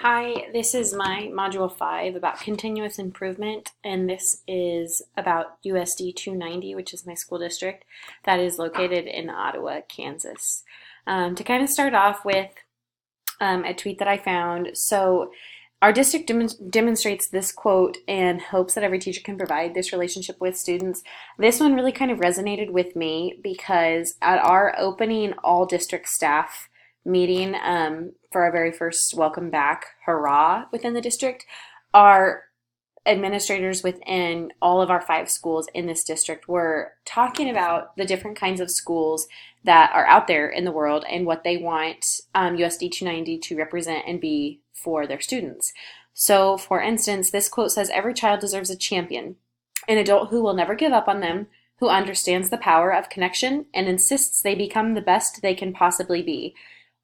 Hi, this is my Module 5 about continuous improvement, and this is about USD 290, which is my school district that is located in Ottawa, Kansas. To kind of start off with a tweet that I found. So, our district demonstrates this quote and hopes that every teacher can provide this relationship with students. This one really kind of resonated with me because at our opening all district staff meeting for our very first welcome back hurrah within the district, our administrators within all of our 5 schools in this district were talking about the different kinds of schools that are out there in the world and what they want USD 290 to represent and be for their students. So, for instance, this quote says, "Every child deserves a champion, an adult who will never give up on them, who understands the power of connection and insists they become the best they can possibly be."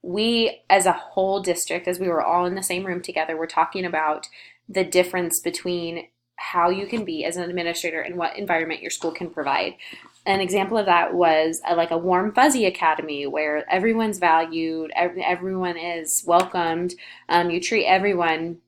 We, as a whole district, as we were all in the same room together, were talking about the difference between how you can be as an administrator and what environment your school can provide. An example of that was like a warm fuzzy academy where everyone's valued, everyone is welcomed, you treat everyone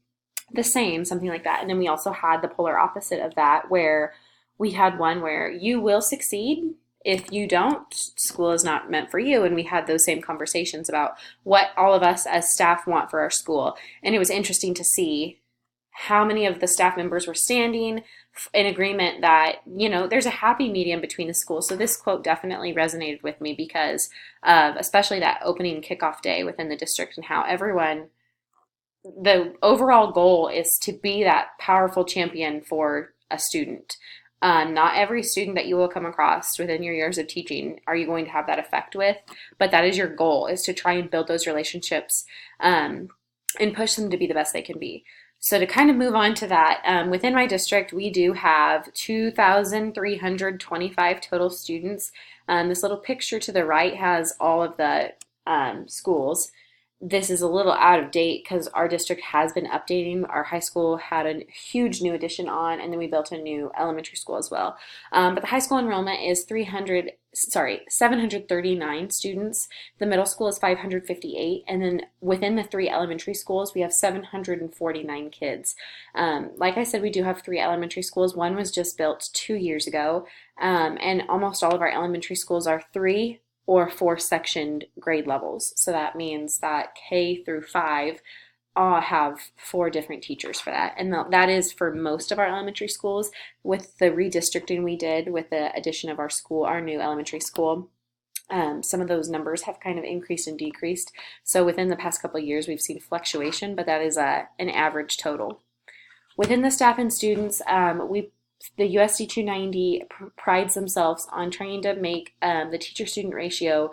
the same, something like that. And then we also had the polar opposite of that where we had one where you will succeed. If you don't, school is not meant for you. And we had those same conversations about what all of us as staff want for our school. And it was interesting to see how many of the staff members were standing in agreement that, there's a happy medium between the schools. So this quote definitely resonated with me because of especially that opening kickoff day within the district and how everyone, the overall goal is to be that powerful champion for a student. Not every student that you will come across within your years of teaching are you going to have that effect with, but that is your goal, is to try and build those relationships and push them to be the best they can be. So to kind of move on to that, within my district, we do have 2,325 total students. This little picture to the right has all of the schools. This is a little out of date because our district has been updating. Our high school had a huge new addition on, and then we built a new elementary school as well. But the high school enrollment is 739 students. The middle school is 558, and then within the 3 elementary schools, we have 749 kids. Like I said, we do have 3 elementary schools. One was just built 2 years ago, and almost all of our elementary schools are 3 or 4 sectioned grade levels. So that means that K through 5 all have 4 different teachers for that. And that is for most of our elementary schools. With the redistricting we did with the addition of our new elementary school, some of those numbers have kind of increased and decreased. So within the past couple of years, we've seen fluctuation, but that is an average total. Within the staff and students, the USD 290 prides themselves on trying to make the teacher-student ratio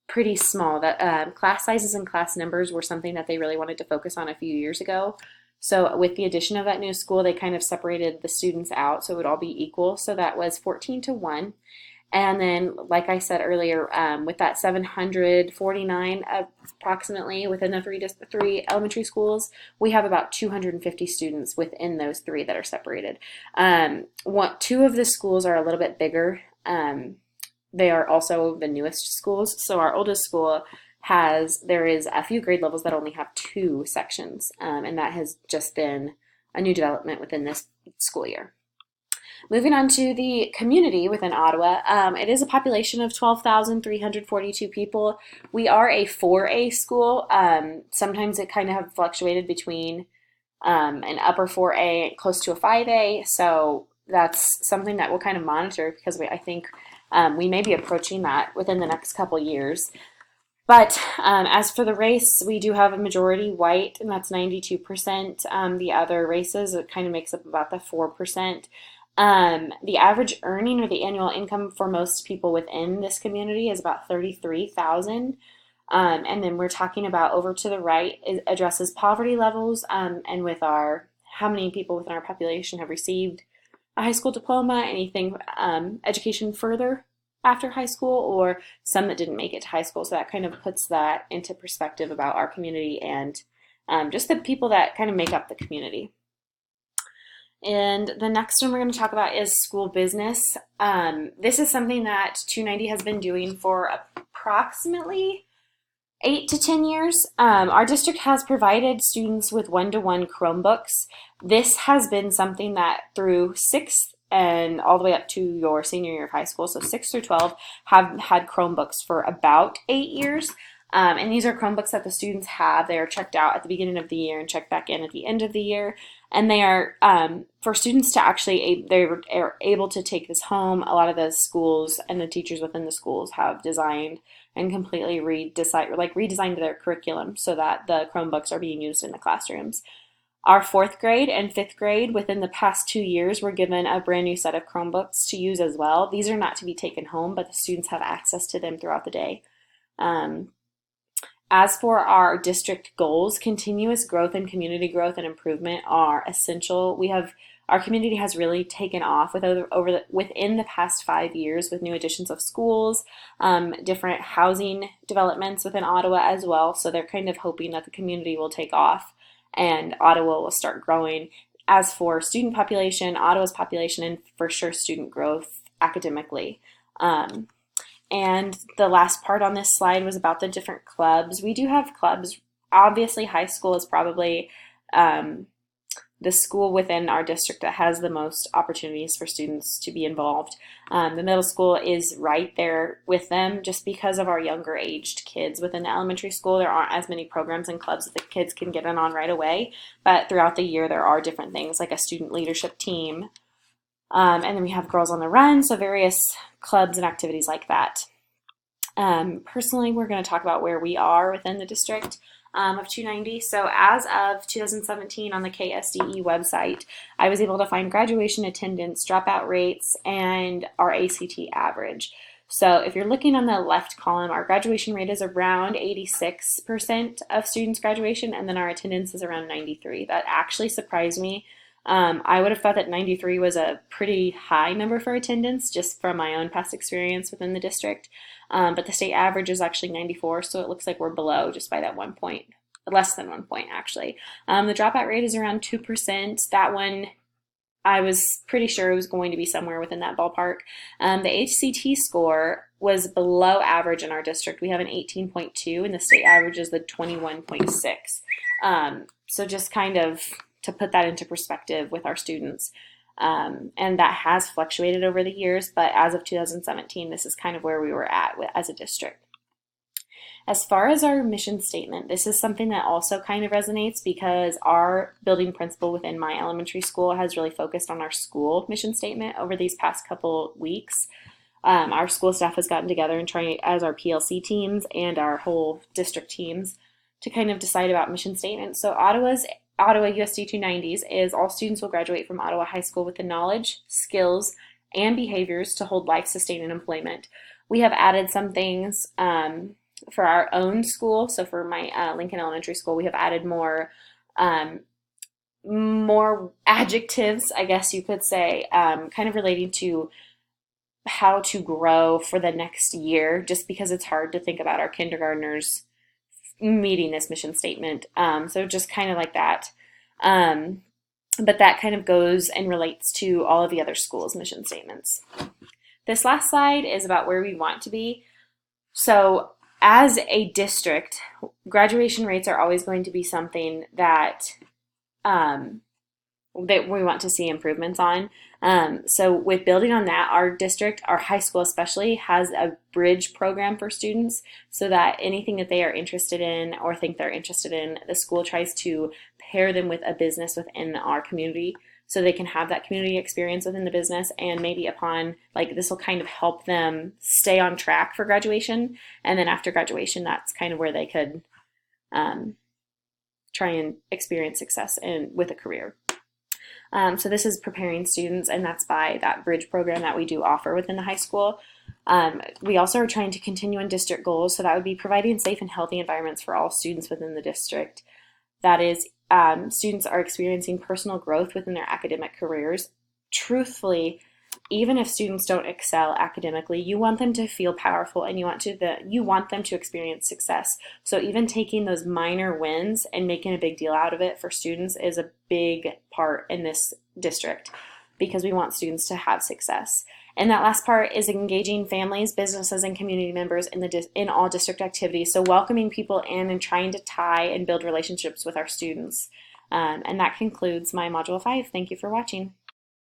pretty small. That class sizes and class numbers were something that they really wanted to focus on a few years ago. So with the addition of that new school, they kind of separated the students out so it would all be equal. So that was 14-1. And then, like I said earlier, with that 749 approximately within the 3 elementary schools, we have about 250 students within those 3 that are separated. 2 of the schools are a little bit bigger. They are also the newest schools. So our oldest school there is a few grade levels that only have 2 sections, and that has just been a new development within this school year. Moving on to the community within Ottawa, it is a population of 12,342 people. We are a 4A school. Sometimes it kind of have fluctuated between an upper 4A close to a 5A. So that's something that we'll kind of monitor because I think we may be approaching that within the next couple years. But as for the race, we do have a majority white, and that's 92%. The other races, it kind of makes up about the 4%. The average earning or the annual income for most people within this community is about $33,000. And then we're talking about over to the right, it addresses poverty levels, and with how many people within our population have received a high school diploma, anything education further after high school, or some that didn't make it to high school. So that kind of puts that into perspective about our community and just the people that kind of make up the community. And the next one we're going to talk about is school business. This is something that 290 has been doing for approximately 8 to 10 years. Our district has provided students with one-to-one Chromebooks. This has been something that through sixth and all the way up to your senior year of high school, so 6 through 12, have had Chromebooks for about 8 years. And these are Chromebooks that the students have. They are checked out at the beginning of the year and checked back in at the end of the year. And they are for students to actually, they are able to take this home. A lot of the schools and the teachers within the schools have designed and completely redesigned their curriculum so that the Chromebooks are being used in the classrooms. Our fourth grade and fifth grade within the past 2 years were given a brand new set of Chromebooks to use as well. These are not to be taken home, but the students have access to them throughout the day. Um, as for our district goals, continuous growth and community growth and improvement are essential. Our community has really taken off within the past 5 years with new additions of schools, different housing developments within Ottawa as well. So they're kind of hoping that the community will take off and Ottawa will start growing. As for student population, Ottawa's population, and for sure student growth academically. Um, and the last part on this slide was about the different clubs. We do have clubs. Obviously, high school is probably um, the school within our district that has the most opportunities for students to be involved. The middle school is right there with them just because of our younger aged kids. Within the elementary school, there aren't as many programs and clubs that the kids can get in on right away. But throughout the year, there are different things like a student leadership team, and then we have Girls on the Run, so various clubs and activities like that. Personally, we're going to talk about where we are within the district of 290. So as of 2017 on the KSDE website, I was able to find graduation attendance, dropout rates, and our ACT average. So if you're looking on the left column, our graduation rate is around 86% of students graduation, and then our attendance is around 93. That actually surprised me. I would have thought that 93 was a pretty high number for attendance, just from my own past experience within the district. But the state average is actually 94, so it looks like we're below just by that 1 point, less than 1 point actually. The dropout rate is around 2%. That one, I was pretty sure it was going to be somewhere within that ballpark. The HCT score was below average in our district. We have an 18.2, and the state average is the 21.6. So just kind of to put that into perspective with our students. And that has fluctuated over the years, but as of 2017, this is kind of where we were at as a district. As far as our mission statement, this is something that also kind of resonates because our building principal within my elementary school has really focused on our school mission statement over these past couple weeks. Our school staff has gotten together and trying, as our PLC teams and our whole district teams, to kind of decide about mission statements. So Ottawa USD 290s is all students will graduate from Ottawa High School with the knowledge, skills, and behaviors to hold life-sustaining employment. We have added some things for our own school. So for my Lincoln Elementary School, we have added more adjectives, I guess you could say, kind of relating to how to grow for the next year, just because it's hard to think about our kindergartners meeting this mission statement. So just kind of like that. But that kind of goes and relates to all of the other schools' mission statements. This last slide is about where we want to be. So as a district, graduation rates are always going to be something that that we want to see improvements on. So with building on that, our district, our high school especially, has a bridge program for students so that anything that they are interested in or think they're interested in, the school tries to pair them with a business within our community so they can have that community experience within the business, and maybe upon, like, this will kind of help them stay on track for graduation. And then after graduation, that's kind of where they could try and experience success with a career. So this is preparing students, and that's by that bridge program that we do offer within the high school. We also are trying to continue in district goals, so that would be providing safe and healthy environments for all students within the district. That is, students are experiencing personal growth within their academic careers. Truthfully, even if students don't excel academically, you want them to feel powerful and you want them to experience success. So even taking those minor wins and making a big deal out of it for students is a big part in this district because we want students to have success. And that last part is engaging families, businesses, and community members in all district activities. So welcoming people in and trying to tie and build relationships with our students. And that concludes my Module 5. Thank you for watching.